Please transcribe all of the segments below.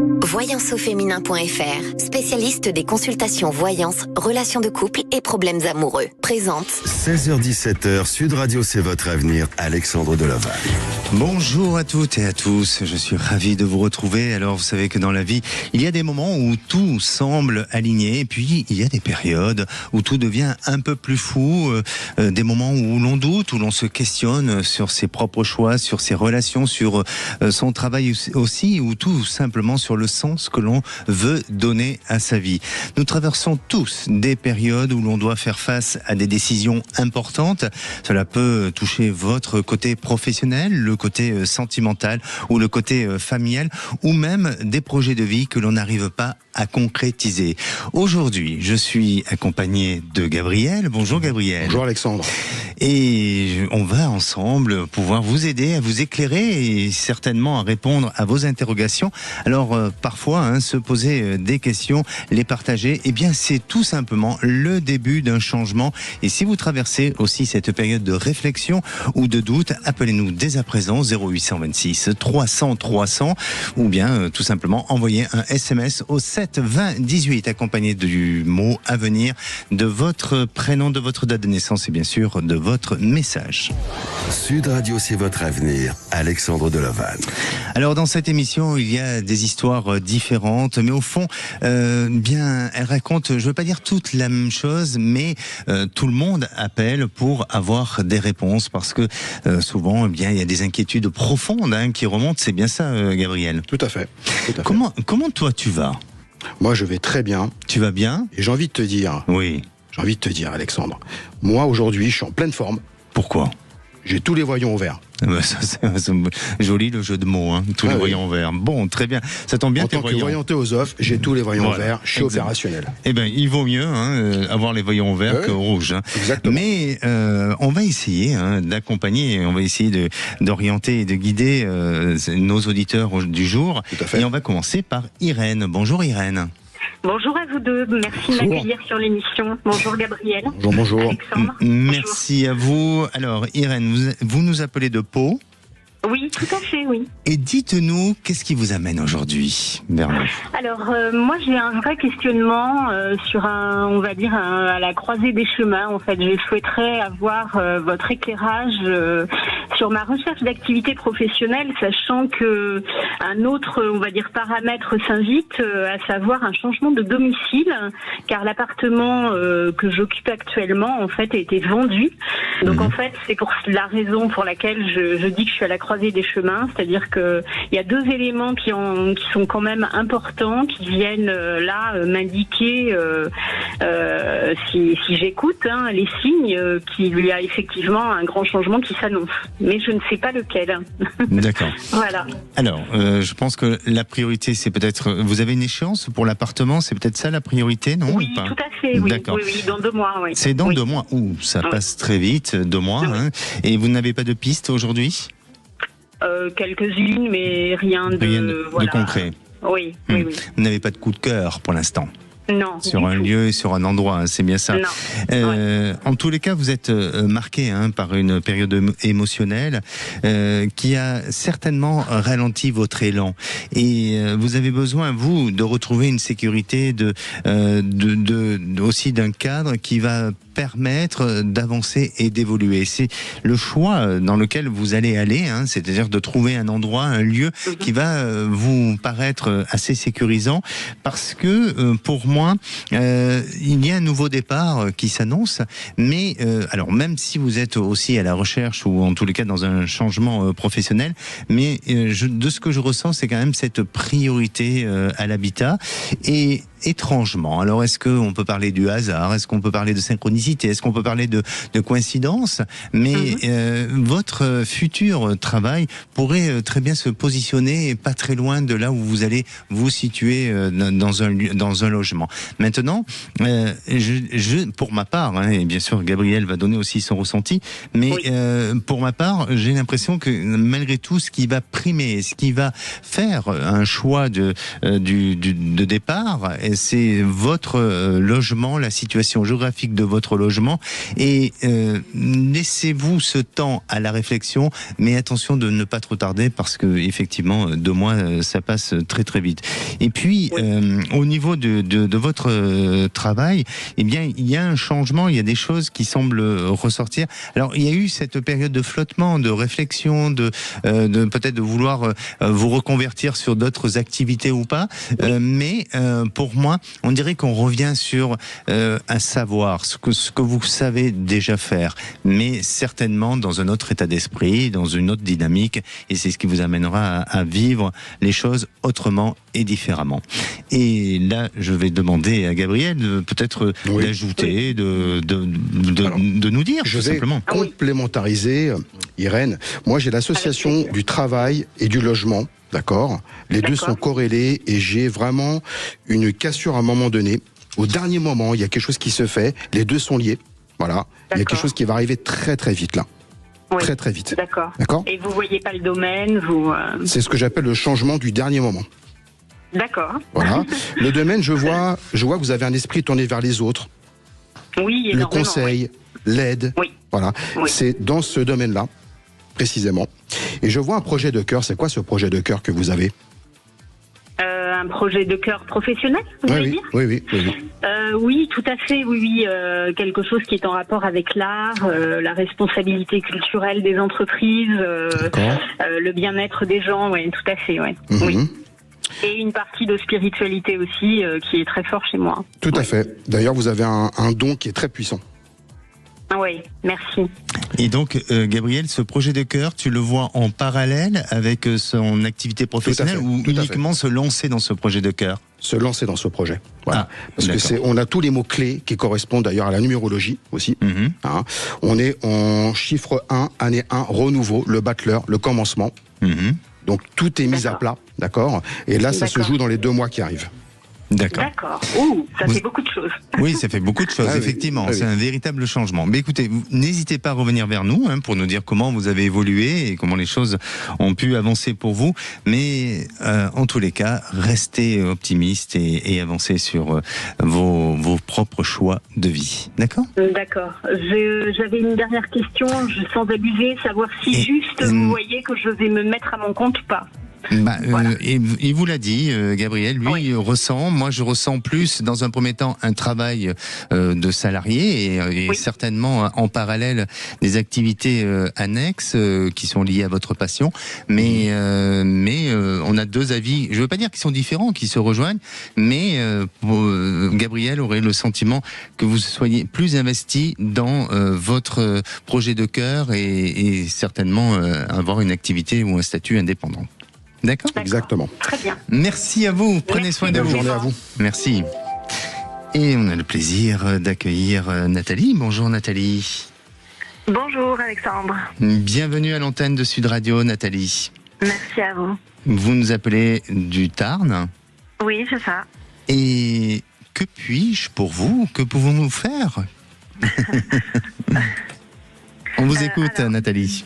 Voyanceauféminin.fr, spécialiste des consultations voyance, relations de couple et problèmes amoureux, présente 16h-17h, Sud Radio, c'est votre avenir, Alexandre Delaval. Bonjour à toutes et à tous, je suis ravi de vous retrouver. Alors vous savez que dans la vie, il y a des moments où tout semble aligné et puis il y a des périodes où tout devient un peu plus fou, des moments où l'on doute, où l'on se questionne sur ses propres choix, sur ses relations, sur son travail aussi, ou tout simplement sur le sens que l'on veut donner à sa vie. Nous traversons tous des périodes où l'on doit faire face à des décisions importantes. Cela peut toucher votre côté professionnel, le côté sentimental ou le côté familial, ou même des projets de vie que l'on n'arrive pas à concrétiser. Aujourd'hui, je suis accompagné de Gabriel. Bonjour Gabriel. Bonjour Alexandre. Et on va ensemble pouvoir vous aider à vous éclairer et certainement à répondre à vos interrogations. Alors parfois, se poser des questions, les partager, eh bien c'est tout simplement le début d'un changement. Et si vous traversez aussi cette période de réflexion ou de doute, appelez-nous dès à présent 0826 300 300 ou bien tout simplement envoyez un SMS au 7 20 18 accompagné du mot à venir, de votre prénom, de votre date de naissance et bien sûr de votre message. Sud Radio, c'est votre avenir, Alexandre Delaval. Alors dans cette émission, il y a des histoires différentes, mais au fond, bien, elles racontent, je ne veux pas dire toutes la même chose, mais tout le monde appelle pour avoir des réponses, parce que souvent, eh bien, il y a des inquiétudes profondes qui remontent. C'est bien ça, Gabriel? Tout à fait. Comment toi tu vas? Moi, je vais très bien. Tu vas bien? Et j'ai envie de te dire... Oui. J'ai envie de te dire, Alexandre, moi, aujourd'hui, je suis en pleine forme. Pourquoi? J'ai tous les voyants au vert. Ça, c'est joli le jeu de mots, tous les voyants verts. Bon, très bien. Ça tombe bien. En tant que voyant théosophe, j'ai tous les voyants verts. Je suis opérationnel. Eh ben, il vaut mieux avoir les voyants verts que rouges. Exactement. Mais on va essayer d'accompagner, on va essayer d'orienter et de guider nos auditeurs du jour. Tout à fait. Et on va commencer par Irène. Bonjour Irène. Bonjour à vous deux, merci de m'accueillir sur l'émission. Bonjour Gabriel. Bonjour. Alexandre. Merci à vous. Alors Irène, vous nous appelez de Pau. Oui, tout à fait, oui. Et dites-nous, qu'est-ce qui vous amène aujourd'hui vers nous? Alors, moi, j'ai un vrai questionnement sur à la croisée des chemins. En fait, je souhaiterais avoir votre éclairage sur ma recherche d'activité professionnelle, sachant que un autre, paramètre s'invite, à savoir un changement de domicile, car l'appartement que j'occupe actuellement, en fait, a été vendu. Donc, en fait, c'est pour la raison pour laquelle je dis que je suis à la croisée des chemins, c'est-à-dire que il y a deux éléments qui sont quand même importants, qui viennent m'indiquer si j'écoute les signes qu'il y a effectivement un grand changement qui s'annonce, mais je ne sais pas lequel. D'accord. Voilà. Alors, je pense que la priorité, c'est peut-être... Vous avez une échéance pour l'appartement, c'est peut-être ça la priorité, non? Oui, tout à fait, oui. D'accord. Oui, dans 2 mois, oui. C'est dans 2 mois. Ouh, ça passe très vite, 2 mois. Oui. Et vous n'avez pas de piste aujourd'hui? Quelques-unes, mais rien de concret. Oui, oui. Vous n'avez pas de coup de cœur pour l'instant? Non. Sur un lieu et sur un endroit, c'est bien ça. Non. En tous les cas, vous êtes marqué par une période émotionnelle qui a certainement ralenti votre élan. Et vous avez besoin, vous, de retrouver une sécurité, aussi d'un cadre qui va permettre d'avancer et d'évoluer. C'est le choix dans lequel vous allez aller, c'est-à-dire de trouver un endroit, un lieu qui va vous paraître assez sécurisant, parce que pour moi, il y a un nouveau départ qui s'annonce, mais alors même si vous êtes aussi à la recherche ou en tous les cas dans un changement professionnel, mais de ce que je ressens, c'est quand même cette priorité à l'habitat. Et étrangement, alors est-ce qu'on peut parler du hasard, est-ce qu'on peut parler de synchronicité, est-ce qu'on peut parler de coïncidence, mais votre futur travail pourrait très bien se positionner pas très loin de là où vous allez vous situer dans un logement. Maintenant, pour ma part, et bien sûr Gabriel va donner aussi son ressenti, mais pour ma part, j'ai l'impression que malgré tout, ce qui va primer, ce qui va faire un choix de départ, c'est votre logement, la situation géographique de votre logement, et laissez-vous ce temps à la réflexion, mais attention de ne pas trop tarder parce que effectivement 2 mois ça passe très très vite. Et puis au niveau de votre travail, eh bien il y a un changement, il y a des choses qui semblent ressortir. Alors il y a eu cette période de flottement, de réflexion, de peut-être de vouloir vous reconvertir sur d'autres activités ou pas, mais pour moi on dirait qu'on revient sur un savoir, ce que vous savez déjà faire, mais certainement dans un autre état d'esprit, dans une autre dynamique, et c'est ce qui vous amènera à vivre les choses autrement et différemment. Et là, je vais demander à Gabriel peut-être d'ajouter, de nous dire, je tout vais simplement. complémentariser, Irène. Moi, j'ai l'association du travail et du logement. D'accord. Les deux sont corrélés et j'ai vraiment une cassure à un moment donné. Au dernier moment, il y a quelque chose qui se fait. Les deux sont liés. Voilà. Il y a quelque chose qui va arriver très très vite là. Oui. Très très vite. D'accord. Et vous voyez pas le domaine, C'est ce que j'appelle le changement du dernier moment. D'accord. Voilà. Le domaine, je vois que vous avez un esprit tourné vers les autres. Oui, énormément. Le conseil, l'aide. Oui. Voilà. Oui. C'est dans ce domaine-là, précisément. Et je vois un projet de cœur. C'est quoi ce projet de cœur que vous avez ? Un projet de cœur professionnel, vous voulez dire ? Oui. Oui, tout à fait, oui. Quelque chose qui est en rapport avec l'art, la responsabilité culturelle des entreprises, le bien-être des gens, oui, tout à fait, oui. Et une partie de spiritualité aussi, qui est très fort chez moi. Tout à fait. D'ailleurs, vous avez un don qui est très puissant. Oui, merci. Et donc, Gabriel, ce projet de cœur, tu le vois en parallèle avec son activité professionnelle ou uniquement se lancer dans ce projet de cœur ? Se lancer dans ce projet. Voilà. Parce que on a tous les mots-clés qui correspondent d'ailleurs à la numérologie aussi. Hein. On est en chiffre 1, année 1, renouveau, le battleur, le commencement. Donc tout est mis à plat, d'accord ? Et là, ça se joue dans les 2 mois qui arrivent. D'accord. Ouh, ça fait beaucoup de choses. Oui, ça fait beaucoup de choses, effectivement. C'est un véritable changement. Mais écoutez, n'hésitez pas à revenir vers nous pour nous dire comment vous avez évolué et comment les choses ont pu avancer pour vous. Mais en tous les cas, restez optimiste et avancez sur vos propres choix de vie. D'accord ? D'accord. J'avais une dernière question, sans abuser, savoir si vous voyez que je vais me mettre à mon compte ou pas. Il vous l'a dit, Gabriel, lui ressent, moi je ressens plus dans un premier temps un travail de salarié et certainement en parallèle des activités annexes qui sont liées à votre passion, mais on a 2 avis, je ne veux pas dire qu'ils sont différents, qu'ils se rejoignent, mais Gabriel aurait le sentiment que vous soyez plus investi dans votre projet de cœur et certainement avoir une activité ou un statut indépendant. D'accord ? Exactement. Très bien. Merci à vous. Prenez soin de vous. Bonne journée à vous. Merci. Et on a le plaisir d'accueillir Nathalie. Bonjour Nathalie. Bonjour Alexandre. Bienvenue à l'antenne de Sud Radio, Nathalie. Merci à vous. Vous nous appelez du Tarn. Oui, c'est ça. Et que puis-je pour vous ? Que pouvons-nous faire ? On vous écoute, Nathalie.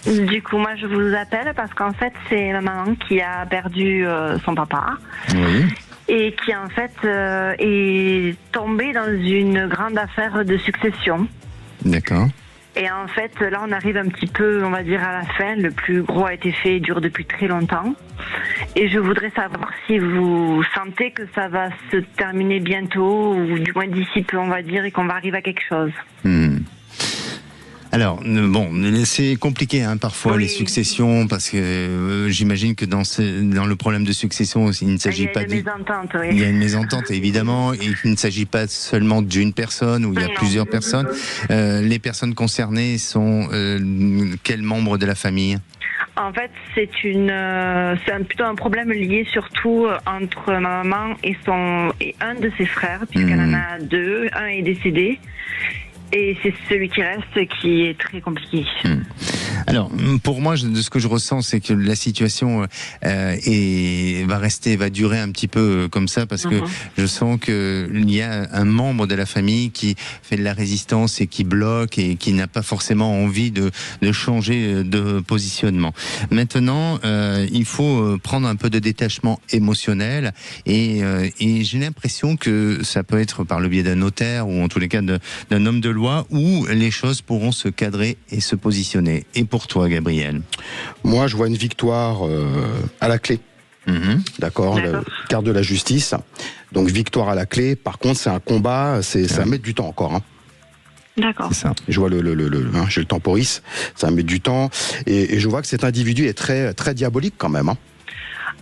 Du coup, moi, je vous appelle parce qu'en fait, c'est ma maman qui a perdu son papa. Oui. Et qui, en fait, est tombée dans une grande affaire de succession. D'accord. Et en fait, là, on arrive un petit peu, on va dire, à la fin. Le plus gros a été fait, dure depuis très longtemps. Et je voudrais savoir si vous sentez que ça va se terminer bientôt, ou du moins d'ici peu, on va dire, et qu'on va arriver à quelque chose. Alors, bon, c'est compliqué parfois les successions, parce que j'imagine que dans le problème de succession, il ne s'agit pas Il y a une mésentente, Il y a une mésentente, évidemment, et il ne s'agit pas seulement d'une personne, ou il y a plusieurs personnes. Les personnes concernées sont quels membres de la famille ? En fait, c'est plutôt un problème lié surtout entre ma maman et un de ses frères, puisqu'elle en a 2. Un est décédé. Et c'est celui qui reste qui est très compliqué. Alors, pour moi, de ce que je ressens, c'est que la situation va durer un petit peu comme ça, parce que je sens qu'il y a un membre de la famille qui fait de la résistance et qui bloque et qui n'a pas forcément envie de changer de positionnement. Maintenant, il faut prendre un peu de détachement émotionnel et j'ai l'impression que ça peut être par le biais d'un notaire ou en tous les cas d'un homme de loi où les choses pourront se cadrer et se positionner. Et pour toi, Gabriel? Moi, je vois une victoire à la clé. D'accord, la carte de la justice. Donc victoire à la clé. Par contre, c'est un combat, ça va mettre du temps encore. D'accord. C'est ça. Je vois j'ai le temporis, ça va mettre du temps. Et je vois que cet individu est très, très diabolique quand même.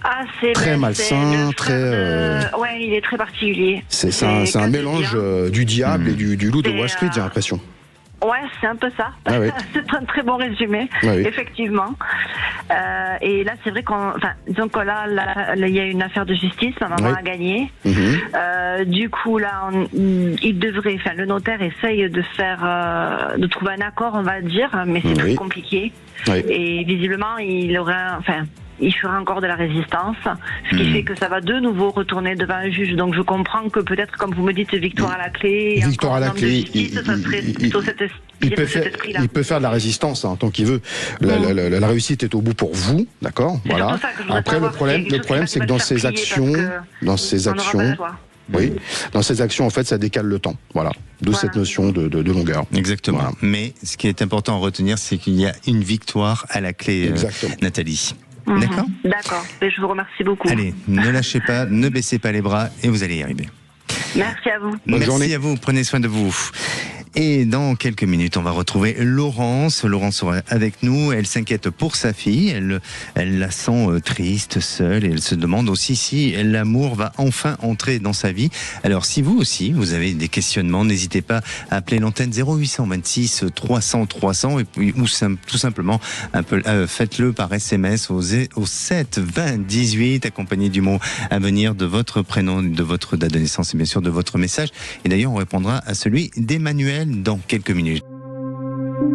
Ah, c'est très malsain, très. Ouais, il est très particulier. C'est un mélange du diable et du loup de Wall Street, j'ai l'impression. Ouais, c'est un peu ça. Ah oui. C'est un très bon résumé, effectivement. Et là, c'est vrai disons que là, il y a une affaire de justice, ma maman a gagné. Du coup, là, le notaire essaye de trouver un accord, on va dire, mais c'est très compliqué. Et visiblement, il fera encore de la résistance, ce qui fait que ça va de nouveau retourner devant un juge. Donc je comprends que peut-être, comme vous me dites, victoire à la clé. Victoire à la clé. Il peut faire de la résistance tant qu'il veut. La réussite est au bout pour vous, d'accord. Voilà. Après le problème, c'est que dans ces actions, dans ces actions, en fait, ça décale le temps. Voilà. D'où cette notion de longueur. Exactement. Voilà. Mais ce qui est important à retenir, c'est qu'il y a une victoire à la clé, Nathalie. D'accord ? D'accord. Je vous remercie beaucoup. Allez, ne lâchez pas, ne baissez pas les bras et vous allez y arriver. Merci à vous. Bonne journée. Merci à vous, prenez soin de vous. Et dans quelques minutes, on va retrouver Laurence. Laurence sera avec nous. Elle s'inquiète pour sa fille. Elle la sent triste, seule, et elle se demande aussi si l'amour va enfin entrer dans sa vie. Alors, si vous aussi, vous avez des questionnements, n'hésitez pas à appeler l'antenne 0826 300 300 ou tout simplement faites-le par SMS au 7 20 18, accompagné du mot à venir, de votre prénom, de votre date de naissance et bien sûr de votre message. Et d'ailleurs, on répondra à celui d'Emmanuel dans quelques minutes.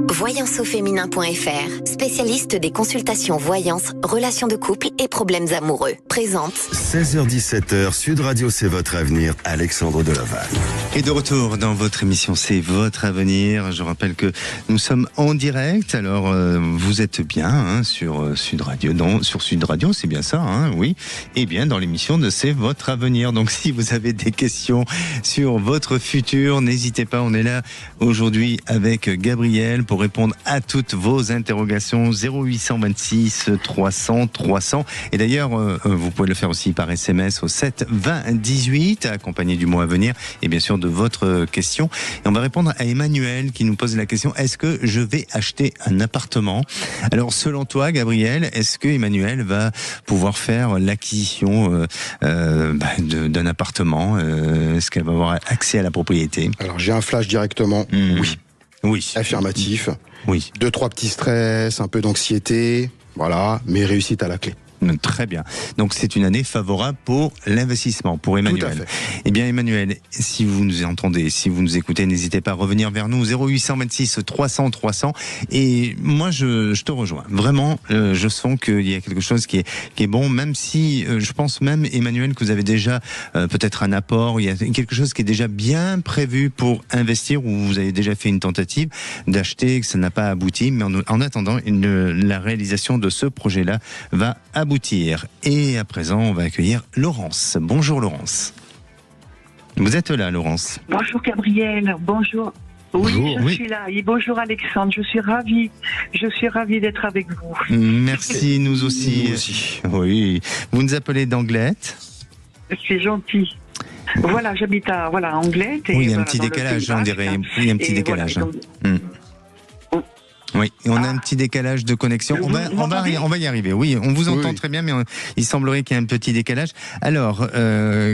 Voyanceauféminin.fr, spécialiste des consultations voyance, relations de couple et problèmes amoureux. Présente 16h-17h, Sud Radio, c'est votre avenir, Alexandre Delaval. Et de retour dans votre émission, c'est votre avenir. Je rappelle que nous sommes en direct. Alors, vous êtes bien sur Sud Radio. Sur Sud Radio, c'est bien ça, oui. Et bien, dans l'émission de C'est votre avenir. Donc, si vous avez des questions sur votre futur, n'hésitez pas. On est là aujourd'hui avec Gabriel pour répondre à toutes vos interrogations. 0826 300 300. Et d'ailleurs, vous pouvez le faire aussi par SMS au 7 20 18, accompagné du mot à venir et bien sûr de votre question. Et on va répondre à Emmanuel qui nous pose la question: est-ce que je vais acheter un appartement? Alors, selon toi, Gabriel, est-ce que Emmanuel va pouvoir faire l'acquisition d'un appartement? Est-ce qu'elle va avoir accès à la propriété? Alors, j'ai un flash directement. Oui. Affirmatif. Oui. 2-3 petits stress, un peu d'anxiété, voilà, mais réussite à la clé. Très bien. Donc c'est une année favorable pour l'investissement, pour Emmanuel. Tout à fait. Eh bien Emmanuel, si vous nous entendez, si vous nous écoutez, n'hésitez pas à revenir vers nous 0826 300 300. Et moi je te rejoins. Vraiment, je sens qu'il y a quelque chose qui est bon, même si je pense même, Emmanuel, que vous avez déjà peut-être un apport, il y a quelque chose qui est déjà bien prévu pour investir, ou vous avez déjà fait une tentative d'acheter, que ça n'a pas abouti, mais en attendant, la réalisation de ce projet-là va aboutir. Et à présent, on va accueillir Laurence. Bonjour Laurence. Vous êtes là, Laurence? Bonjour Gabriel, bonjour. Oui, je suis là. Et bonjour Alexandre, je suis ravie d'être avec vous. Merci, nous aussi. Oui. Vous nous appelez d'Anglette? C'est gentil. Voilà, j'habite à Anglette. Oui, il y a un petit décalage, on dirait. Il y a un petit décalage. Oui, et on a un petit décalage de connexion. On va y arriver. Oui, on vous entend très bien, mais il semblerait qu'il y ait un petit décalage. Alors,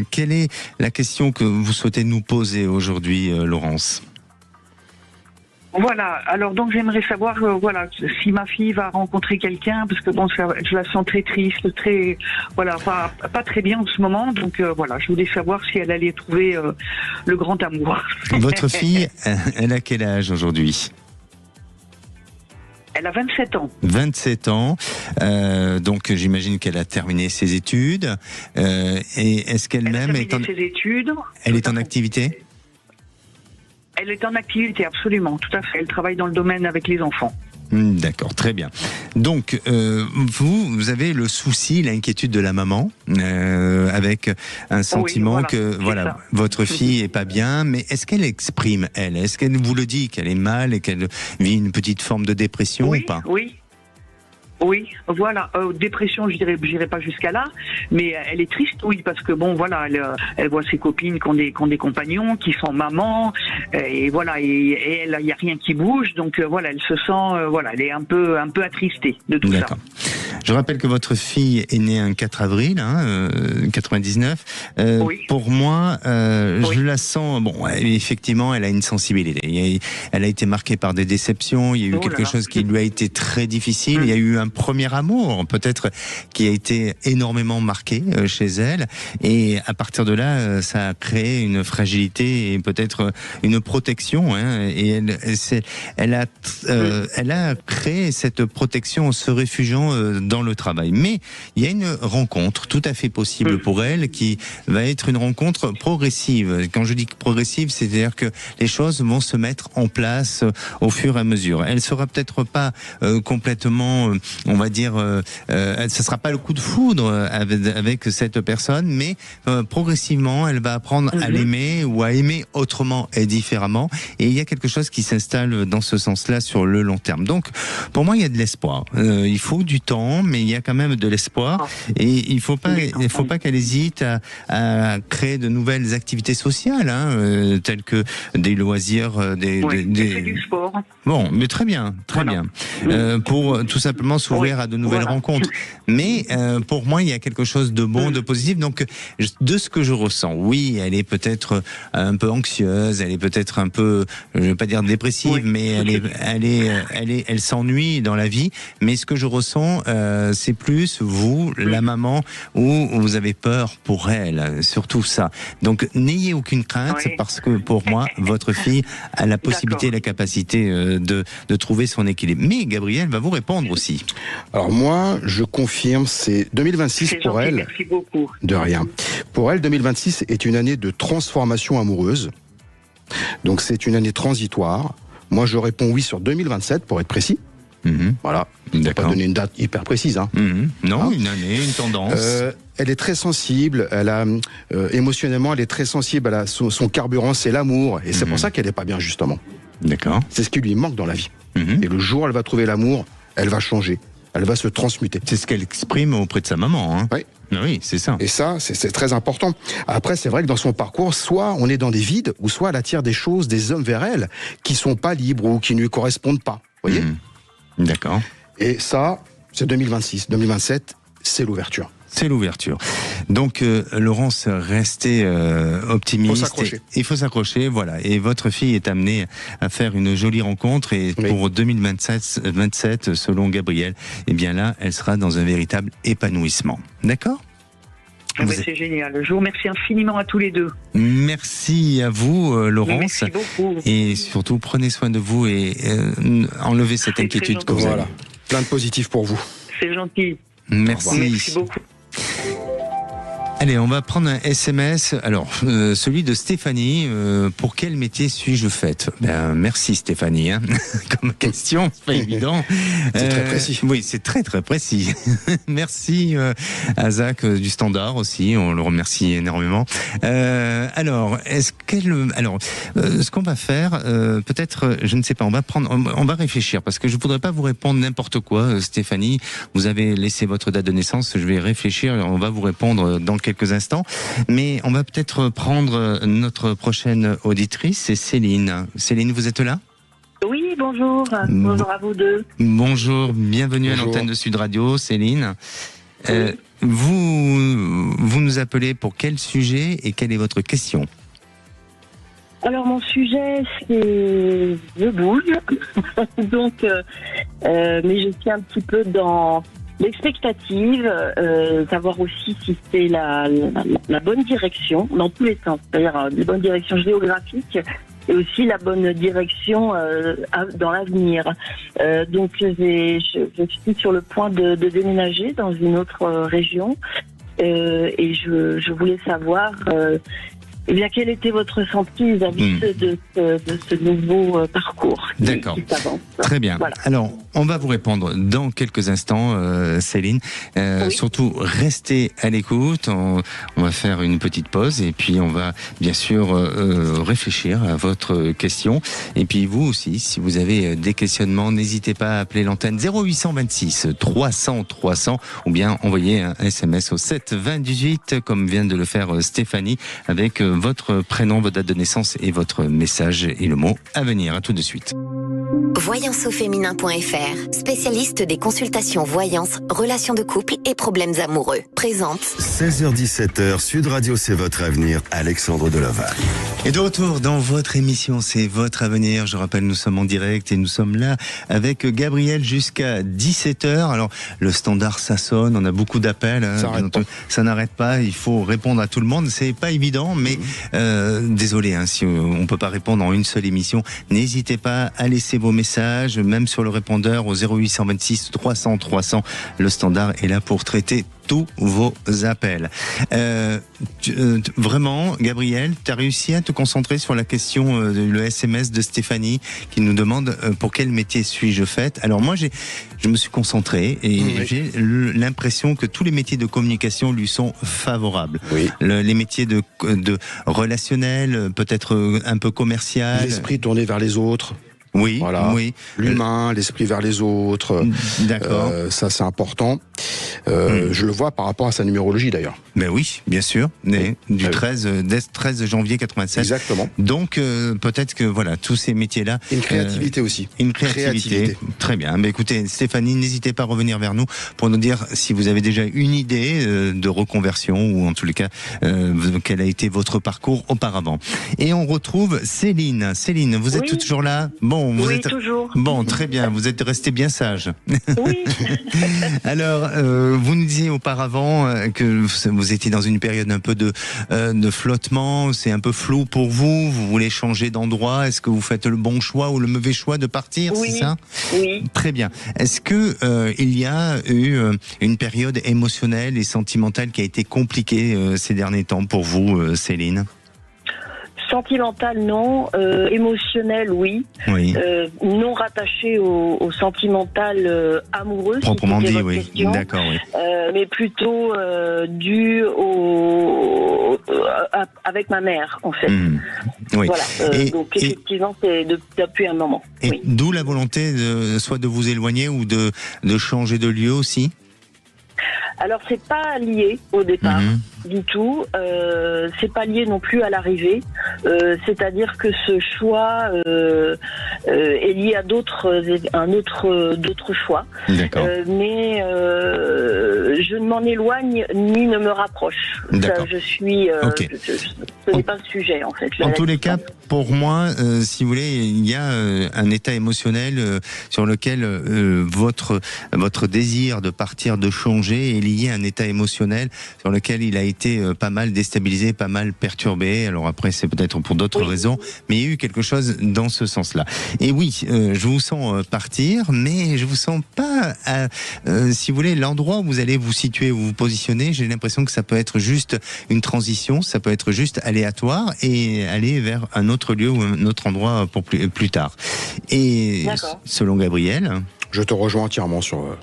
quelle est la question que vous souhaitez nous poser aujourd'hui, Laurence? Voilà, alors donc j'aimerais savoir si ma fille va rencontrer quelqu'un, parce que je la sens très triste, pas très bien en ce moment, donc je voulais savoir si elle allait trouver le grand amour. Votre fille, elle a quel âge aujourd'hui? Elle a 27 ans. 27 ans. Donc j'imagine qu'elle a terminé ses études. Et est-ce qu'elle-même est en... ses études. Elle est en activité ? Elle est en activité, absolument, tout à fait. Elle travaille dans le domaine avec les enfants. D'accord, très bien. Donc, vous avez le souci, l'inquiétude de la maman, avec un sentiment que votre fille est pas bien, mais est-ce qu'elle exprime, elle ? Est-ce qu'elle vous le dit, qu'elle est mal et qu'elle vit une petite forme de dépression ou pas ? Oui, voilà. Dépression, je dirais pas jusqu'à là, mais elle est triste, oui, parce que bon, voilà, elle voit ses copines qui ont des compagnons, qui sont mamans, et voilà, et elle, il y a rien qui bouge, donc voilà, elle se sent, elle est un peu attristée de tout ça. Je rappelle que votre fille est née un 4 avril, 99. Pour moi, je la sens. Bon, effectivement, elle a une sensibilité. Elle a été marquée par des déceptions. Il y a eu quelque chose qui lui a été très difficile. Il y a eu un premier amour, peut-être, qui a été énormément marqué chez elle. Et à partir de là, ça a créé une fragilité et peut-être une protection. Et elle a créé cette protection en se réfugiant dans le travail. Mais il y a une rencontre tout à fait possible pour elle qui va être une rencontre progressive. Quand je dis progressive, c'est-à-dire que les choses vont se mettre en place au fur et à mesure. Elle sera peut-être pas complètement, on va dire, ce sera pas le coup de foudre avec cette personne, mais progressivement, elle va apprendre à l'aimer ou à aimer autrement et différemment. Et il y a quelque chose qui s'installe dans ce sens-là sur le long terme. Donc, pour moi, il y a de l'espoir. Il faut du temps, mais il y a quand même de l'espoir. Et il faut pas qu'elle hésite à créer de nouvelles activités sociales, telles que des loisirs, du sport. Bon, mais très bien. Pour tout simplement s'ouvrir à de nouvelles rencontres. Mais pour moi, il y a quelque chose de bon, de positif. Donc, de ce que je ressens, oui, elle est peut-être un peu anxieuse, elle est peut-être un peu, je vais pas dire dépressive, mais elle s'ennuie dans la vie. Mais ce que je ressens, c'est plus vous, la maman, où vous avez peur pour elle, surtout ça. Donc, n'ayez aucune crainte, parce que pour moi, votre fille a la possibilité et la capacité de trouver son équilibre. Mais Gabriel va vous répondre aussi. Alors moi, je confirme, c'est 2026 pour elle. Merci beaucoup. De rien. Pour elle, 2026 est une année de transformation amoureuse. Donc c'est une année transitoire. Moi, je réponds oui sur 2027 pour être précis. Voilà. Je ne vais pas donner une date hyper précise. Non, une année, une tendance. Elle est très sensible. Elle a émotionnellement, elle est très sensible. Elle a son carburant, c'est l'amour, et c'est pour ça qu'elle n'est pas bien justement. D'accord. C'est ce qui lui manque dans la vie. Et le jour où elle va trouver l'amour, elle va changer. Elle va se transmuter. C'est ce qu'elle exprime auprès de sa maman. Oui, c'est ça. Et ça, c'est très important. Après, c'est vrai que dans son parcours, soit on est dans des vides, ou soit elle attire des choses, des hommes vers elle, qui sont pas libres ou qui ne lui correspondent pas. Vous voyez ? D'accord. Et ça, c'est 2026. 2027, c'est l'ouverture. C'est l'ouverture. Donc, Laurence, restez optimiste. Il faut s'accrocher, voilà. Et votre fille est amenée à faire une jolie rencontre. Et pour 2027, selon Gabriel, eh bien là, elle sera dans un véritable épanouissement. D'accord ? C'est génial. Je vous remercie infiniment à tous les deux. Merci à vous, Laurence. Merci beaucoup. Et surtout, prenez soin de vous et enlevez cette inquiétude que vous avez. Plein de positifs pour vous. C'est gentil. Merci. Merci beaucoup. Allez, on va prendre un SMS. Alors, celui de Stéphanie. Pour quel métier suis-je faite ? Merci Stéphanie. Comme question, c'est pas évident. C'est très précis. Oui, c'est très très précis. Merci à Zach du Standard aussi. On le remercie énormément. Alors, ce qu'on va faire, peut-être, je ne sais pas. On va réfléchir parce que je voudrais pas vous répondre n'importe quoi, Stéphanie. Vous avez laissé votre date de naissance. Je vais réfléchir. On va vous répondre dans quelques instants, mais on va peut-être prendre notre prochaine auditrice, c'est Céline. Céline, vous êtes là ? Oui, bonjour. Bonjour à vous deux. Bonjour, bienvenue à l'antenne de Sud Radio, Céline. Vous nous appelez pour quel sujet et quelle est votre question ? Alors mon sujet c'est je bouge, donc mais je suis un petit peu dans l'expectative, savoir aussi si c'est la bonne direction, dans tous les sens, c'est-à-dire la bonne direction géographique et aussi la bonne direction dans l'avenir. Donc je suis sur le point de déménager dans une autre région et je voulais savoir eh bien, quel était votre ressenti vis-à-vis de ce nouveau parcours D'accord. qui s'avance. Très bien. Voilà. Alors, on va vous répondre dans quelques instants, Céline. Oui. Surtout, restez à l'écoute. On va faire une petite pause et puis on va bien sûr réfléchir à votre question. Et puis vous aussi, si vous avez des questionnements, n'hésitez pas à appeler l'antenne 0826 300 300 ou bien envoyer un SMS au 7 20 18 comme vient de le faire Stéphanie avec votre prénom, votre date de naissance et votre message et le mot à venir. À tout de suite. Voyanceauféminin.fr, spécialiste des consultations voyance, relations de couple et problèmes amoureux. Présente 16h-17h, Sud Radio, c'est votre avenir, Alexandre Delaval. Et de retour dans votre émission, c'est votre avenir. Je rappelle, nous sommes en direct et nous sommes là avec Gabriel jusqu'à 17h. Alors, le standard, ça sonne, on a beaucoup d'appels. Ça n'arrête pas, il faut répondre à tout le monde. C'est pas évident, mais désolé si on peut pas répondre en une seule émission. N'hésitez pas à laisser vos messages, même sur le répondeur au 0826 300 300. Le standard est là pour traiter tous vos appels. Vraiment, Gabriel, tu as réussi à te concentrer sur la question, le SMS de Stéphanie qui nous demande pour quel métier suis-je faite. Alors moi, je me suis concentré et j'ai l'impression que tous les métiers de communication lui sont favorables. Oui. Les métiers de relationnel, peut-être un peu commercial. L'esprit tourné vers les autres. Oui, voilà. Oui. L'humain, l'esprit vers les autres. D'accord. Ça, c'est important. Je le vois par rapport à sa numérologie, d'ailleurs. Ben oui, bien sûr. Né du 13 janvier 87. Exactement. Donc, peut-être que, voilà, tous ces métiers-là. Une créativité aussi. Une créativité. Très bien. Mais écoutez, Stéphanie, n'hésitez pas à revenir vers nous pour nous dire si vous avez déjà une idée de reconversion ou en tous les cas, quel a été votre parcours auparavant. Et on retrouve Céline. Céline, vous êtes toujours là? Bon, vous êtes toujours. Bon, très bien. Vous êtes resté bien sage. Oui. Alors, vous nous disiez auparavant que vous étiez dans une période un peu de flottement. C'est un peu flou pour vous. Vous voulez changer d'endroit. Est-ce que vous faites le bon choix ou le mauvais choix de partir? Oui. C'est ça? Oui. Très bien. Est-ce que il y a eu une période émotionnelle et sentimentale qui a été compliquée ces derniers temps pour vous, Céline? Sentimental, non. Émotionnel, oui. Oui. Non rattaché au sentimental amoureux. Proprement dit, oui. Question. D'accord, oui. Mais plutôt dû avec ma mère, en fait. Oui. Voilà. Donc effectivement, c'est depuis un moment. Et oui. d'où la volonté soit de vous éloigner ou de changer de lieu aussi? Alors c'est pas lié au départ du tout. C'est pas lié non plus à l'arrivée. C'est-à-dire que ce choix est lié à d'autres choix. D'accord. Mais je ne m'en éloigne ni ne me rapproche. D'accord. Ça, je suis. Ce n'est pas le sujet en fait. En tous les cas, pour moi, si vous voulez, il y a un état émotionnel sur lequel votre désir de partir, de changer, est lié à un état émotionnel sur lequel il a été pas mal déstabilisé, pas mal perturbé. Alors après, c'est peut-être pour d'autres raisons, mais il y a eu quelque chose dans ce sens-là. Et oui, je vous sens partir, mais je vous sens pas, si vous voulez, l'endroit où vous allez vous situer, où vous positionner. J'ai l'impression que ça peut être juste une transition, ça peut être juste aléatoire et aller vers un autre lieu ou un autre endroit pour plus tard. Et selon Gabriel, je te rejoins entièrement sur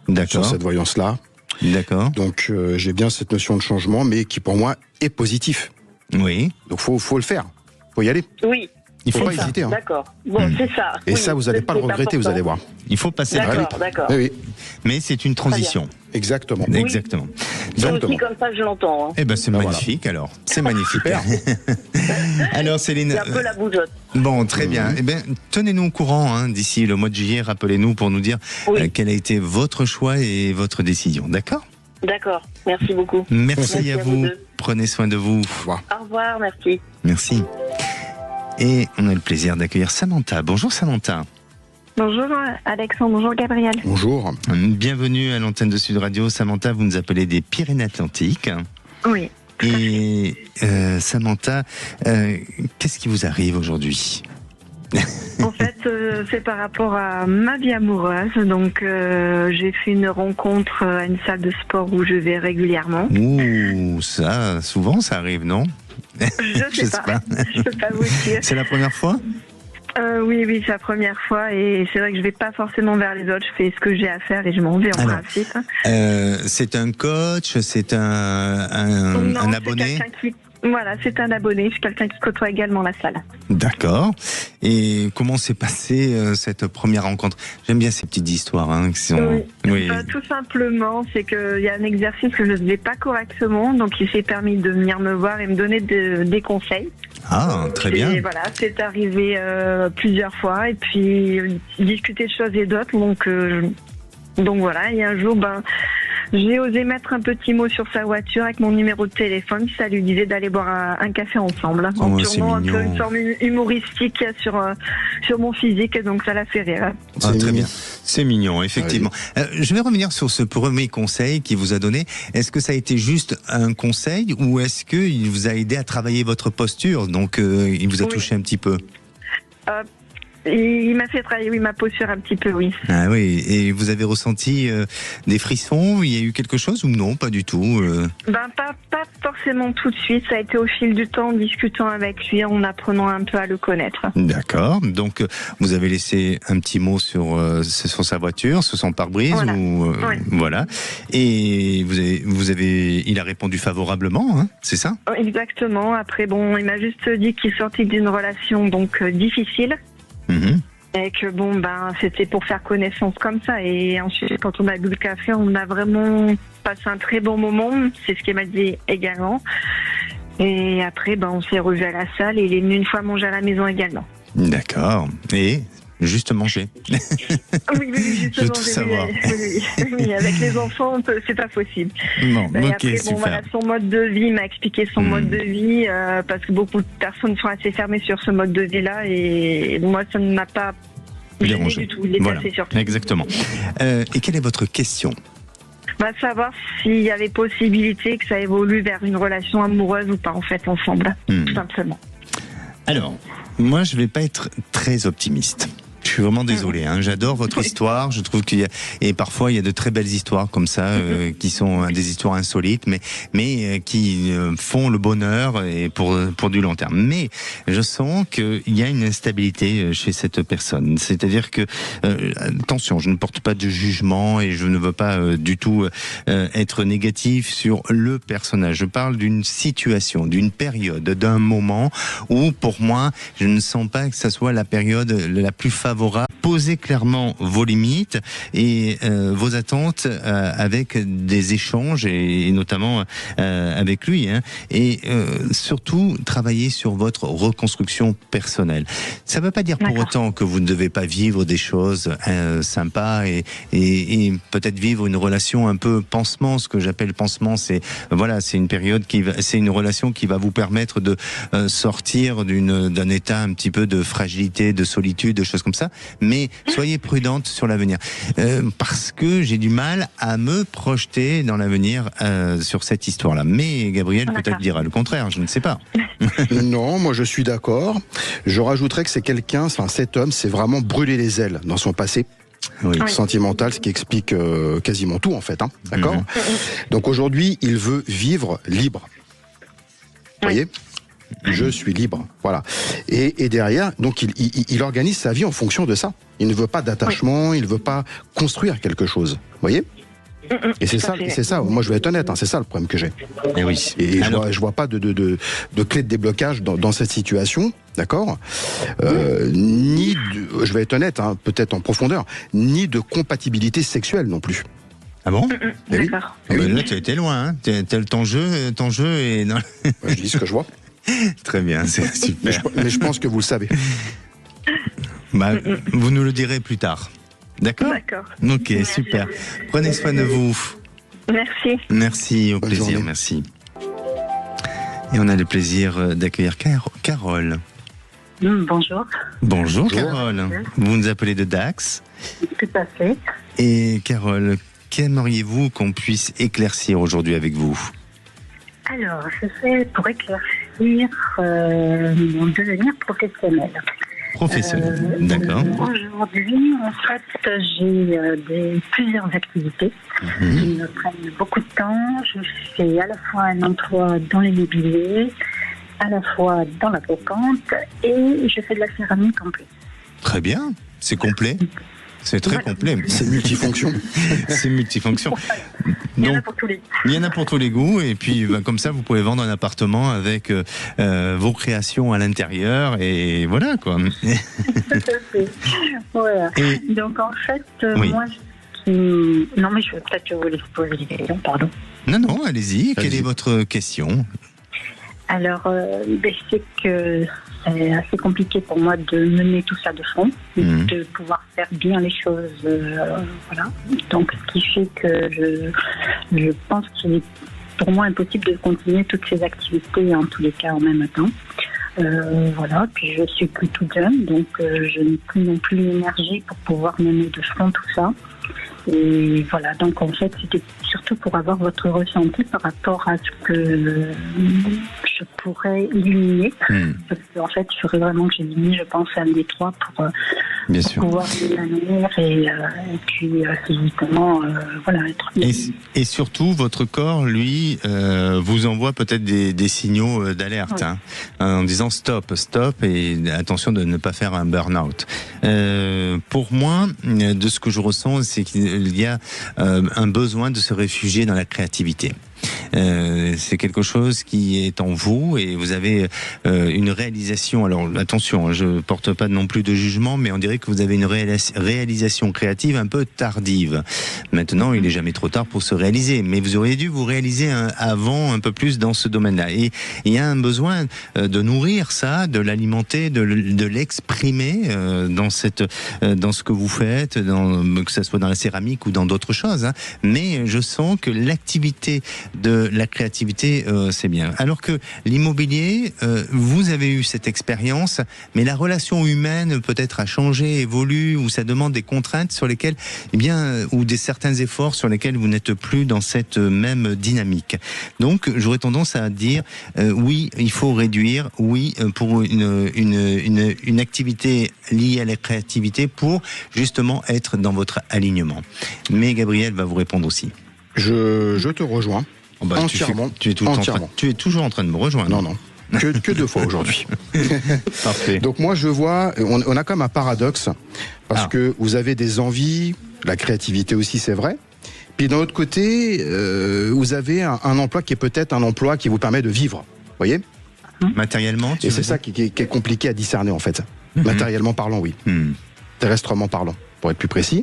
cette voyance-là. D'accord. Donc j'ai bien cette notion de changement, mais qui pour moi est positif. Oui. Donc faut le faire, faut y aller. Oui. Il faut pas hésiter. Hein. D'accord. Bon, c'est ça. Et ça, vous n'allez pas le regretter, vous allez voir. Il faut passer le cap. D'accord. Oui. Mais c'est une transition. Exactement. Oui. Exactement. C'est aussi comme ça que je l'entends. Hein. Eh ben c'est magnifique alors. C'est magnifique. Alors Céline. C'est un peu la bougeotte. Bon, très bien. Eh bien, tenez-nous au courant d'ici le mois de juillet. Rappelez-nous pour nous dire quel a été votre choix et votre décision. D'accord? D'accord. Merci beaucoup. Merci à vous. Prenez soin de vous. Au revoir. Merci. Merci. Et on a le plaisir d'accueillir Samantha. Bonjour Samantha. Bonjour Alexandre, bonjour Gabriel. Bonjour. Bienvenue à l'antenne de Sud Radio. Samantha, vous nous appelez des Pyrénées-Atlantiques. Oui. Et Samantha, qu'est-ce qui vous arrive aujourd'hui? En fait, c'est par rapport à ma vie amoureuse. Donc, j'ai fait une rencontre à une salle de sport où je vais régulièrement. Ouh, ça, souvent ça arrive, non? Je sais pas. Je peux pas vous dire. C'est la première fois? Oui, c'est la première fois et c'est vrai que je vais pas forcément vers les autres. Je fais ce que j'ai à faire et je m'en vais en principe. C'est un coach, c'est un abonné? Voilà, c'est un abonné, c'est quelqu'un qui côtoie également la salle. D'accord. Et comment s'est passée cette première rencontre? J'aime bien ces petites histoires. Hein, qui sont... Oui. Tout simplement, c'est qu'il y a un exercice que je ne faisais pas correctement, donc il s'est permis de venir me voir et me donner des conseils. Ah, très bien. Et voilà, c'est arrivé plusieurs fois, et puis discuter de choses et d'autres, donc voilà, et un jour, j'ai osé mettre un petit mot sur sa voiture avec mon numéro de téléphone. Ça lui disait d'aller boire un café ensemble. En tournant un peu une forme humoristique sur mon physique, donc ça l'a fait rire. Ah, très bien. C'est mignon, effectivement. Je vais revenir sur ce premier conseil qu'il vous a donné. Est-ce que ça a été juste un conseil ou est-ce qu'il vous a aidé à travailler votre posture? Donc, il vous a touché un petit peu? Il m'a fait travailler, ma posture un petit peu, oui. Ah oui, et vous avez ressenti des frissons? Il y a eu quelque chose ou non? Pas du tout Pas forcément tout de suite. Ça a été au fil du temps, en discutant avec lui, en apprenant un peu à le connaître. D'accord. Donc, vous avez laissé un petit mot sur sa voiture, sur son pare-brise, voilà. Et il a répondu favorablement, hein, c'est ça? Exactement. Après, il m'a juste dit qu'il sortait d'une relation difficile. Et que c'était pour faire connaissance comme ça. Et ensuite, quand on a bu le café, on a vraiment passé un très bon moment. C'est ce qu'il m'a dit également. Et après, on s'est revus à la salle et il est venu une fois manger à la maison également. D'accord. Et juste manger. Oui, justement. Je veux tout savoir. Oui, avec les enfants, c'est pas possible. Non, ok, après, super. Voilà, son mode de vie, il m'a expliqué son mode de vie, parce que beaucoup de personnes sont assez fermées sur ce mode de vie-là, et moi, ça ne m'a pas dérangé du tout. Il est assez surpris. Exactement. Et quelle est votre question? Savoir s'il y avait possibilité que ça évolue vers une relation amoureuse ou pas, en fait, ensemble, tout simplement. Alors, moi, je vais pas être très optimiste. Je suis vraiment désolé. Hein. J'adore votre histoire. Je trouve et parfois il y a de très belles histoires comme ça qui sont des histoires insolites, mais qui font le bonheur et pour du long terme. Mais je sens qu'il y a une instabilité chez cette personne. C'est-à-dire que attention, je ne porte pas de jugement et je ne veux pas du tout être négatif sur le personnage. Je parle d'une situation, d'une période, d'un moment où pour moi je ne sens pas que ça soit la période la plus favorable. Posez clairement vos limites et vos attentes avec des échanges et notamment avec lui, hein, et surtout travailler sur votre reconstruction personnelle. Ça ne veut pas dire pour autant que vous ne devez pas vivre des choses sympas et peut-être vivre une relation un peu pansement. Ce que j'appelle pansement, c'est une période c'est une relation qui va vous permettre de sortir d'un état un petit peu de fragilité, de solitude, de choses comme ça. Mais soyez prudente sur l'avenir, parce que j'ai du mal à me projeter dans l'avenir sur cette histoire-là. Mais Gabriel peut-être dira le contraire, je ne sais pas. Non, moi je suis d'accord. Je rajouterais que cet homme, c'est vraiment brûler les ailes dans son passé. Sentimental, ce qui explique quasiment tout en fait, hein, d'accord. Donc aujourd'hui, il veut vivre libre. Vous voyez ? Je suis libre, voilà. Et derrière, donc il organise sa vie en fonction de ça. Il ne veut pas d'attachement, il ne veut pas construire quelque chose. Vous voyez ? Et c'est ça. Moi, je vais être honnête, hein, c'est ça le problème que j'ai. Et oui. Et je vois pas de clé de déblocage dans cette situation, d'accord. Je vais être honnête, hein, peut-être en profondeur, ni de compatibilité sexuelle non plus. Ah bon? D'accord. Là, tu as été loin. Hein. Ton jeu est. Non. Je dis ce que je vois. Très bien, c'est super. Mais je pense que vous le savez. Vous nous le direz plus tard. D'accord? D'accord. Ok, super. Prenez soin de vous. Merci. Merci, au plaisir, journée. merci. Et on a le plaisir d'accueillir Carole. Bonjour. Bonjour Carole. Vous nous appelez de Dax. Tout à fait. Et Carole, qu'aimeriez-vous qu'on puisse éclaircir aujourd'hui avec vous? Alors, je fais pour éclaircir mon devenir professionnel. Professionnel, d'accord. Aujourd'hui, en fait, j'ai plusieurs activités qui me prennent beaucoup de temps. Je fais à la fois un emploi dans l'immobilier, à la fois dans la brocante et je fais de la céramique en plus. Très bien, c'est complet. C'est très complet. C'est multifonction. C'est multifonction. Il y en a pour tous les goûts. Il y en a pour tous les goûts. Et puis, comme ça, vous pouvez vendre un appartement avec vos créations à l'intérieur. Et voilà, quoi. Voilà. Et... Donc, en fait, Oui. moi, non, mais je vais peut-être vous laisser poser des questions, pardon. Non, allez-y. Quelle est votre question? Alors, c'est que c'est assez compliqué pour moi de mener tout ça de front, de pouvoir faire bien les choses, voilà. Donc, ce qui fait que je pense qu'il est pour moi impossible de continuer toutes ces activités en tous les cas en même temps. Voilà, puis je suis plus toute jeune, donc je n'ai plus non plus l'énergie pour pouvoir mener de front tout ça. Et voilà, donc en fait, c'était surtout pour avoir votre ressenti par rapport à ce que je pourrais éliminer. Parce qu'en fait, il faudrait vraiment que j'élimine, je pense, un des trois pour pouvoir l'éliminer et puis physiquement, voilà, être bien. Et surtout, votre corps, lui, vous envoie peut-être des signaux d'alerte, hein, en disant stop, et attention de ne pas faire un burn-out. Pour moi, de ce que je ressens, c'est qu'il y a un besoin de se réfugier dans la créativité. C'est quelque chose qui est en vous et vous avez une réalisation. Alors attention, je porte pas non plus de jugement, mais on dirait que vous avez une réalisation créative un peu tardive. Maintenant, il est jamais trop tard pour se réaliser, mais vous auriez dû vous réaliser avant un peu plus dans ce domaine-là. Et il y a un besoin de nourrir ça, de l'alimenter, de l'exprimer dans ce que vous faites, que ce soit dans la céramique ou dans d'autres choses. Hein. Mais je sens que l'activité de la créativité, c'est bien. Alors que l'immobilier, vous avez eu cette expérience, mais la relation humaine peut-être a changé, évolue, ou ça demande des contraintes sur lesquelles, ou certains efforts sur lesquels vous n'êtes plus dans cette même dynamique. Donc, j'aurais tendance à dire, oui, il faut réduire, oui, pour une activité liée à la créativité pour justement être dans votre alignement. Mais Gabriel va vous répondre aussi. Je te rejoins. Entièrement. Tu es toujours en train de me rejoindre. Non. Que 2 fois aujourd'hui. Parfait. Donc moi je vois, on a comme un paradoxe, parce que vous avez des envies, la créativité aussi c'est vrai, puis d'un autre côté, vous avez un emploi qui est peut-être un emploi qui vous permet de vivre, vous voyez ? Matériellement, et c'est ça qui est compliqué à discerner en fait. Matériellement parlant, oui. Terrestrement parlant, pour être plus précis.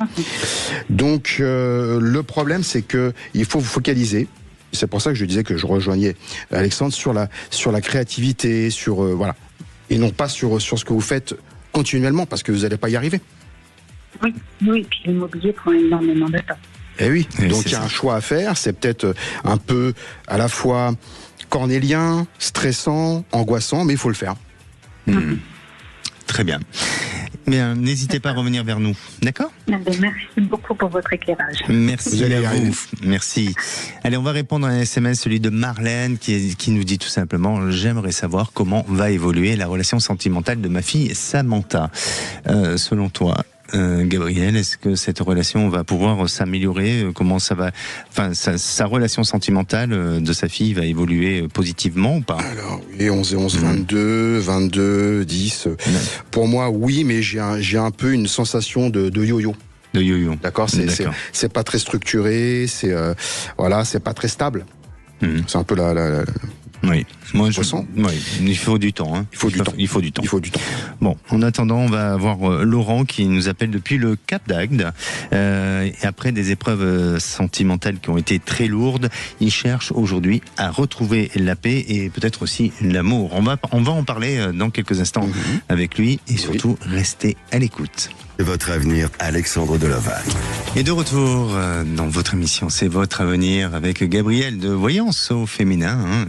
Donc le problème c'est que il faut vous focaliser. C'est pour ça que je disais que je rejoignais Alexandre sur la créativité, sur voilà, et non pas sur ce que vous faites continuellement, parce que vous n'allez pas y arriver. Oui, puis l'immobilier prend énormément de temps. Eh oui, donc il y a un choix à faire. C'est peut-être un peu à la fois cornélien, stressant, angoissant, mais il faut le faire. Très bien. Mais n'hésitez pas à revenir vers nous, d'accord ? Merci beaucoup pour votre éclairage. Merci à vous. Merci. Allez, on va répondre à un SMS, celui de Marlène, qui nous dit tout simplement « J'aimerais savoir comment va évoluer la relation sentimentale de ma fille Samantha. » Selon toi, Gabriel, est-ce que cette relation va pouvoir s'améliorer ? Comment ça va, sa relation sentimentale de sa fille va évoluer positivement ou pas ? Alors, oui, 11 et 11, 22, 10. Pour moi, oui, mais j'ai un peu une sensation de yo-yo. De yo-yo. D'accord, c'est pas très structuré, c'est pas très stable. C'est un peu Oui, moi je sens. Oui, il faut du temps. Hein. Il faut du temps. Bon, en attendant, on va voir Laurent qui nous appelle depuis le Cap d'Agde. Et après des épreuves sentimentales qui ont été très lourdes, il cherche aujourd'hui à retrouver la paix et peut-être aussi l'amour. On va en parler dans quelques instants avec lui et surtout rester à l'écoute. Votre avenir, Alexandre Delaval. Et de retour dans votre émission, c'est votre avenir avec Gabriel de Voyance au féminin,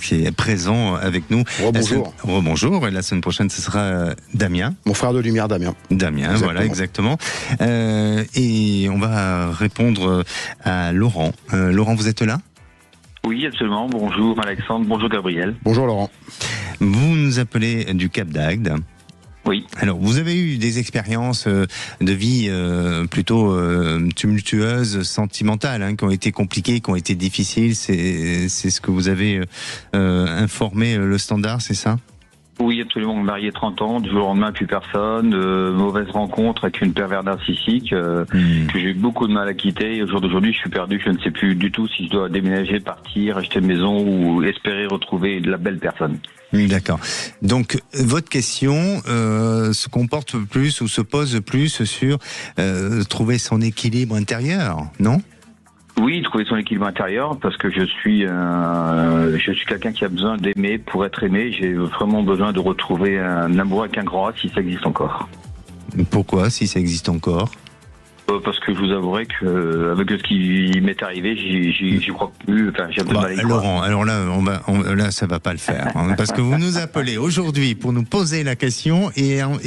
qui est présent avec nous. Rebonjour. Rebonjour. Et la semaine prochaine, ce sera Damien. Mon frère de lumière, Damien. Damien, voilà, exactement. Et on va répondre à Laurent. Laurent, vous êtes là ? Oui, absolument. Bonjour Alexandre, bonjour Gabriel. Bonjour Laurent. Vous nous appelez du Cap d'Agde. Oui. Alors, vous avez eu des expériences de vie plutôt tumultueuses, sentimentales, hein, qui ont été compliquées, qui ont été difficiles. C'est ce que vous avez informé le Standard, c'est ça ? Oui, absolument. Marié 30 ans, du jour au lendemain, plus personne. Mauvaise rencontre avec une pervers narcissique que j'ai eu beaucoup de mal à quitter. Et au jour d'aujourd'hui, je suis perdu. Je ne sais plus du tout si je dois déménager, partir, acheter une maison ou espérer retrouver la belle personne. D'accord. Donc, votre question se comporte plus ou se pose plus sur trouver son équilibre intérieur, non ? Oui, trouver son équilibre intérieur, parce que je suis quelqu'un qui a besoin d'aimer pour être aimé. J'ai vraiment besoin de retrouver un amour avec un grand A, si ça existe encore. Pourquoi, si ça existe encore ? Parce que je vous avouerai que avec ce qui m'est arrivé, j'y crois plus. Enfin, j'ai un peu de mal à y croire. Laurent, alors là, là, ça va pas le faire, hein, parce que vous nous appelez aujourd'hui pour nous poser la question et en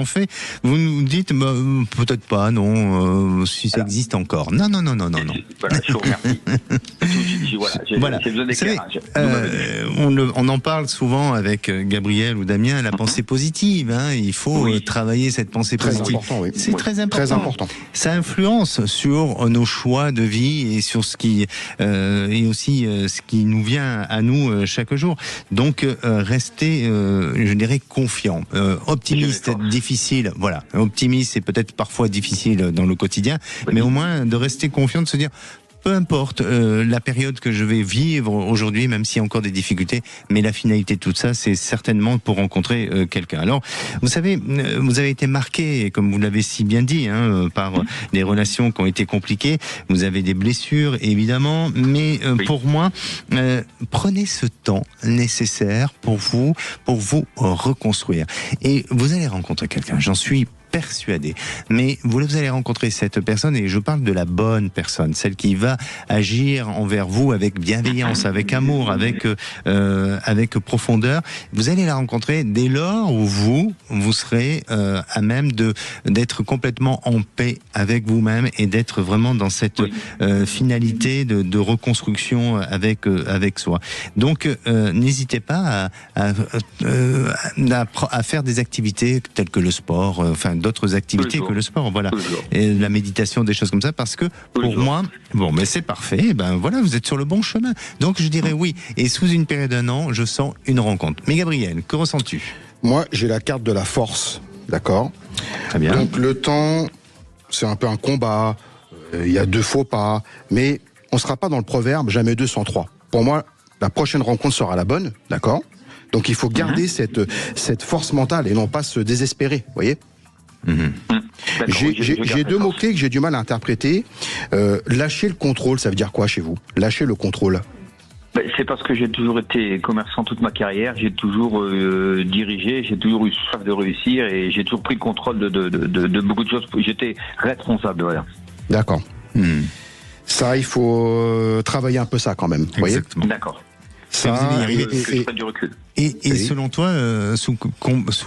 fait, vous nous dites peut-être pas, non, si ça existe encore. Non. Voilà, je vous remercie. Voilà, j'ai besoin d'éclairage. On en parle souvent avec Gabriel ou Damien, la pensée positive. Hein, il faut travailler cette pensée positive. Important, oui. C'est très important. Très important. Ça influence sur nos choix de vie et sur ce qui et aussi ce qui nous vient à nous chaque jour. Donc restez, je dirais, confiant, optimiste, difficile. Voilà, optimiste, c'est peut-être parfois difficile dans le quotidien, mais au moins de rester confiant, de se dire. Peu importe la période que je vais vivre aujourd'hui, même s'il y a encore des difficultés, mais la finalité de tout ça, c'est certainement pour rencontrer quelqu'un. Alors, vous savez, vous avez été marqué, comme vous l'avez si bien dit, hein, par des relations qui ont été compliquées. Vous avez des blessures, évidemment, mais pour moi, prenez ce temps nécessaire pour vous reconstruire. Et vous allez rencontrer quelqu'un, j'en suis persuadé. Mais vous allez rencontrer cette personne, et je parle de la bonne personne, celle qui va agir envers vous avec bienveillance, avec amour, avec profondeur. Vous allez la rencontrer dès lors où vous serez à même d'être complètement en paix avec vous-même et d'être vraiment dans cette finalité de reconstruction avec soi. Donc n'hésitez pas à faire des activités telles que le sport, d'autres activités que le sport, voilà, et la méditation, des choses comme ça, parce que pour moi, bon, mais c'est parfait, ben voilà, vous êtes sur le bon chemin. Donc je dirais oui, et sous une période d'un an, je sens une rencontre. Mais Gabriel, que ressens-tu ? Moi, j'ai la carte de la force, d'accord ? Très bien. Donc le temps, c'est un peu un combat, il y a 2 faux pas, mais on ne sera pas dans le proverbe jamais 2 sans 3. Pour moi, la prochaine rencontre sera la bonne, d'accord ? Donc il faut garder cette force mentale et non pas se désespérer, vous voyez ? J'ai 2 mots-clés que j'ai du mal à interpréter. Lâcher le contrôle, ça veut dire quoi chez vous ? Lâcher le contrôle. C'est parce que j'ai toujours été commerçant toute ma carrière, j'ai toujours dirigé, j'ai toujours eu soif de réussir et j'ai toujours pris le contrôle de beaucoup de choses. J'étais responsable, voilà. D'accord. Ça, il faut travailler un peu ça quand même. Exactement. D'accord. Ça, vous allez y arriver. Que je prenne du recul. Et selon toi, sous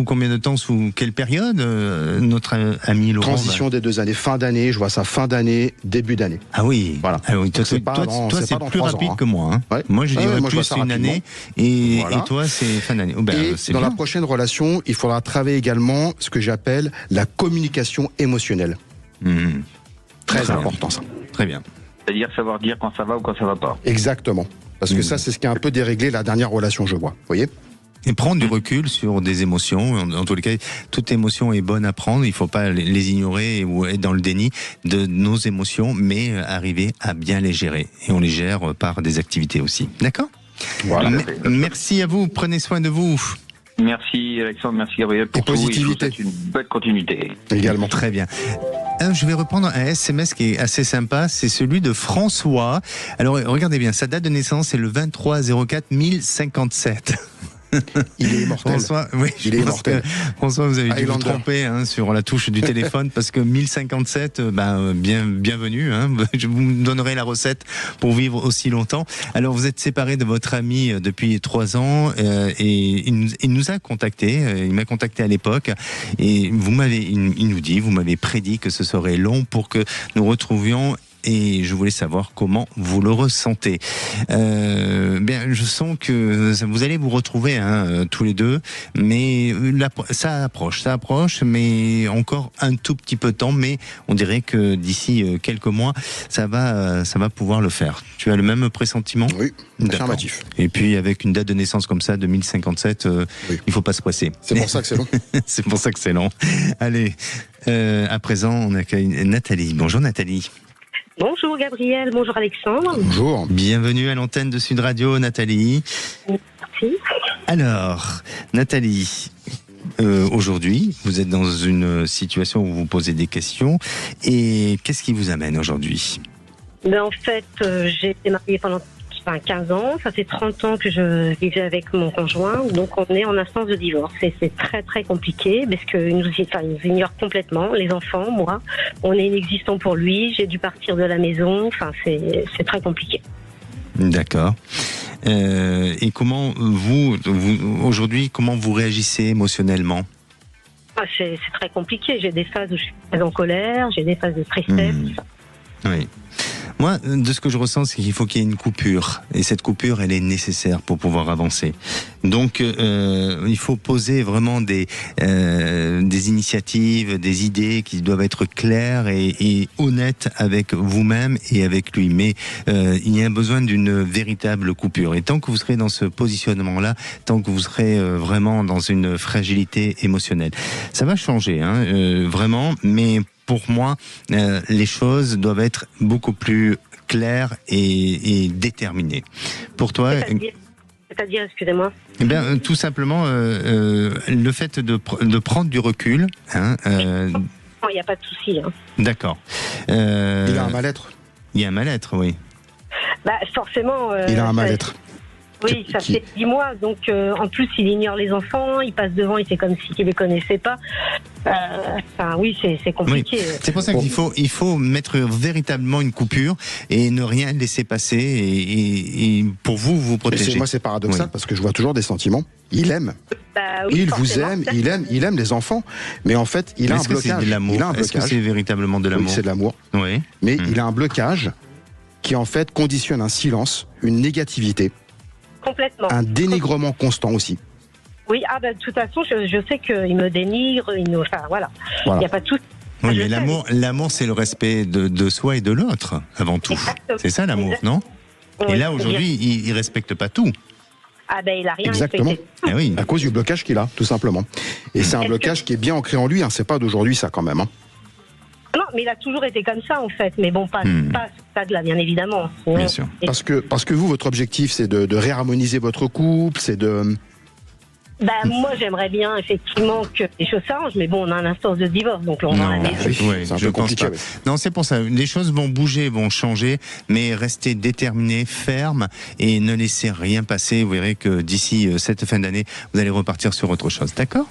combien de temps, sous quelle période notre ami Laurent Transition des 2 années, fin d'année, je vois ça fin d'année, début d'année. Ah oui, voilà. Ah oui, toi, c'est plus rapide que moi. Hein. Ouais. Moi, je dirais plus une année, et toi, c'est fin d'année. Et dans la prochaine relation, il faudra travailler également ce que j'appelle la communication émotionnelle. Très important, ça. Très bien. C'est-à-dire savoir dire quand ça va ou quand ça va pas. Exactement. Parce que ça, c'est ce qui a un peu déréglé la dernière relation, je vois. Vous voyez ? Et prendre du recul sur des émotions. En tous les cas, toute émotion est bonne à prendre. Il ne faut pas les ignorer ou être dans le déni de nos émotions, mais arriver à bien les gérer. Et on les gère par des activités aussi. D'accord ? Voilà. Merci à vous. Prenez soin de vous. Merci Alexandre, merci Gabriel pour tout. Et je vous souhaite une belle continuité. Également. Très bien. Je vais reprendre un SMS qui est assez sympa, c'est celui de François. Alors regardez bien, sa date de naissance c'est le 23/04/1057. Il est immortel. François, oui, il est immortel. François, vous avez dû vous tromper sur la touche du téléphone parce que 1057, bienvenue. Je vous donnerai la recette pour vivre aussi longtemps. Alors, vous êtes séparé de votre ami depuis 3 ans et il nous a contacté. Il m'a contacté à l'époque et il nous dit, vous m'avez prédit que ce serait long pour que nous retrouvions et je voulais savoir comment vous le ressentez. Bien, je sens que vous allez vous retrouver tous les deux, mais ça approche, mais encore un tout petit peu de temps, mais on dirait que d'ici quelques mois, ça va pouvoir le faire. Tu as le même pressentiment ? Oui, affirmatif. Et puis avec une date de naissance comme ça, 2057, oui. Il faut pas se presser. C'est pour ça que c'est long. C'est pour ça que c'est long. Allez, à présent, on accueille Nathalie. Bonjour Nathalie. Bonjour Gabriel, bonjour Alexandre. Bonjour. Bienvenue à l'antenne de Sud Radio, Nathalie. Merci. Alors, Nathalie, aujourd'hui, vous êtes dans une situation où vous vous posez des questions. Et qu'est-ce qui vous amène aujourd'hui ? En fait, j'ai été mariée pendant 15 ans. Ça fait 30 ans que je vivais avec mon conjoint. Donc, on est en instance de divorce. Et c'est très, très compliqué parce qu'il nous ignore complètement. Les enfants, moi, on est inexistant pour lui. J'ai dû partir de la maison. Enfin, c'est très compliqué. D'accord. Et comment vous aujourd'hui, comment vous réagissez émotionnellement ? C'est très compliqué. J'ai des phases où je suis très en colère. J'ai des phases de tristesse. Oui. Moi, de ce que je ressens, c'est qu'il faut qu'il y ait une coupure. Et cette coupure, elle est nécessaire pour pouvoir avancer. Donc, il faut poser vraiment des initiatives, des idées qui doivent être claires et honnêtes avec vous-même et avec lui. Mais il y a besoin d'une véritable coupure. Et tant que vous serez dans ce positionnement-là, tant que vous serez vraiment dans une fragilité émotionnelle, ça va changer, vraiment, mais pour moi, les choses doivent être beaucoup plus claires et déterminées. Pour toi, c'est-à-dire, excusez-moi. Eh bien, tout simplement, le fait de prendre du recul. Il n'y a pas de souci. D'accord. Il a un mal-être. Il y a un mal-être, oui. Forcément. Il a un mal-être. Oui, ça fait 10 mois, donc en plus il ignore les enfants, il passe devant, il fait comme s'il ne les connaissait pas. Oui, c'est compliqué. Oui. C'est pour ça qu'il faut mettre véritablement une coupure et ne rien laisser passer et pour vous protéger. Moi c'est paradoxal parce que je vois toujours des sentiments. Il aime. Il vous aime, il aime les enfants, mais en fait il a un blocage. C'est de l'amour. Est-ce que c'est véritablement de l'amour ? Oui, c'est de l'amour. Oui. Mais il a un blocage qui en fait conditionne un silence, une négativité. Complètement. Un dénigrement constant aussi. Oui, de toute façon, je sais qu'il me dénigre, voilà. Il n'y a pas de tout. Oui, mais l'amour, c'est le respect de soi et de l'autre, avant tout. Exactement. C'est ça l'amour, non ? Et là, aujourd'hui, il ne respecte pas tout. Il n'a rien Exactement. respecté. Oui. À cause du blocage qu'il a, tout simplement. Et c'est un blocage qui est bien ancré en lui, c'est pas d'aujourd'hui, ça, quand même. Non, mais il a toujours été comme ça, en fait. Mais bon, pas à ce stade-là, bien évidemment. Bien sûr. Parce que vous, votre objectif, c'est de réharmoniser votre couple, c'est de... Moi, j'aimerais bien, effectivement, que les choses s'arrangent. Mais bon, on a un instance de divorce, donc on en a c'est un peu compliqué. Non, c'est pour ça. Les choses vont bouger, vont changer, mais restez déterminés, fermes, et ne laissez rien passer. Vous verrez que d'ici cette fin d'année, vous allez repartir sur autre chose. D'accord ?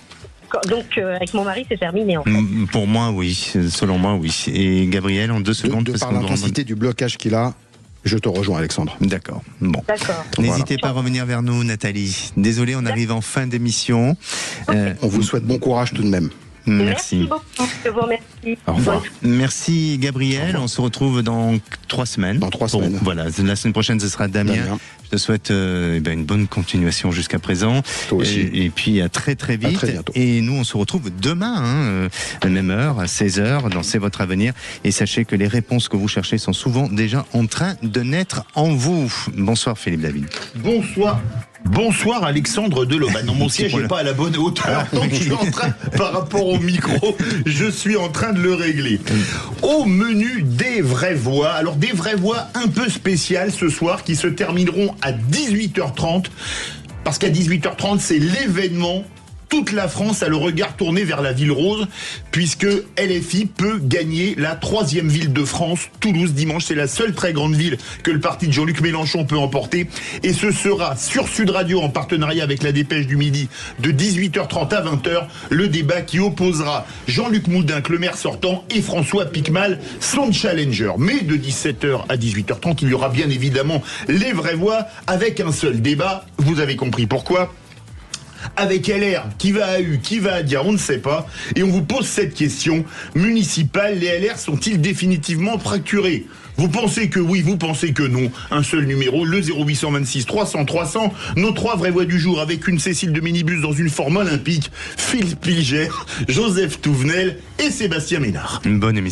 Donc, avec mon mari, c'est terminé, en fait. Pour moi, oui. Selon moi, oui. Et Gabriel, en 2 secondes... Par l'intensité du blocage qu'il a, je te rejoins, Alexandre. D'accord. Bon. N'hésitez pas à revenir vers nous, Nathalie. Désolé, on arrive en fin d'émission. On vous souhaite bon courage tout de même. Merci beaucoup, je vous remercie. Au revoir. Merci Gabriel, on se retrouve dans 3 semaines. Dans 3 semaines. Voilà, la semaine prochaine ce sera Damien. Je te souhaite une bonne continuation jusqu'à présent. Toi aussi. Et puis à très très vite. À très bientôt. Et nous on se retrouve demain, à la même heure, à 16h, dans C'est votre avenir. Et sachez que les réponses que vous cherchez sont souvent déjà en train de naître en vous. Bonsoir Philippe David. Bonsoir Alexandre Deloban. Non, mon siège n'est pas à la bonne hauteur, donc je suis en train, par rapport au micro, je suis en train de le régler. Au menu des vraies voix, alors des vraies voix un peu spéciales ce soir qui se termineront à 18h30, parce qu'à 18h30 c'est l'événement. Toute la France a le regard tourné vers la ville rose, puisque LFI peut gagner la 3e ville de France, Toulouse, dimanche. C'est la seule très grande ville que le parti de Jean-Luc Mélenchon peut emporter. Et ce sera sur Sud Radio, en partenariat avec la Dépêche du Midi, de 18h30 à 20h, le débat qui opposera Jean-Luc Moudinque, le maire sortant, et François Piquemal, son challenger. Mais de 17h à 18h30, il y aura bien évidemment les vraies voix, avec un seul débat. Vous avez compris pourquoi. avec LR, qui va à U, qui va à Dia, on ne sait pas. Et on vous pose cette question. Municipal, les LR sont-ils définitivement fracturés ? Vous pensez que oui, vous pensez que non. Un seul numéro, le 0826 300 300. Nos 3 vraies voix du jour avec une Cécile de Minibus dans une forme olympique, Philippe Pilger, Joseph Touvenel et Sébastien Ménard. Une bonne émission.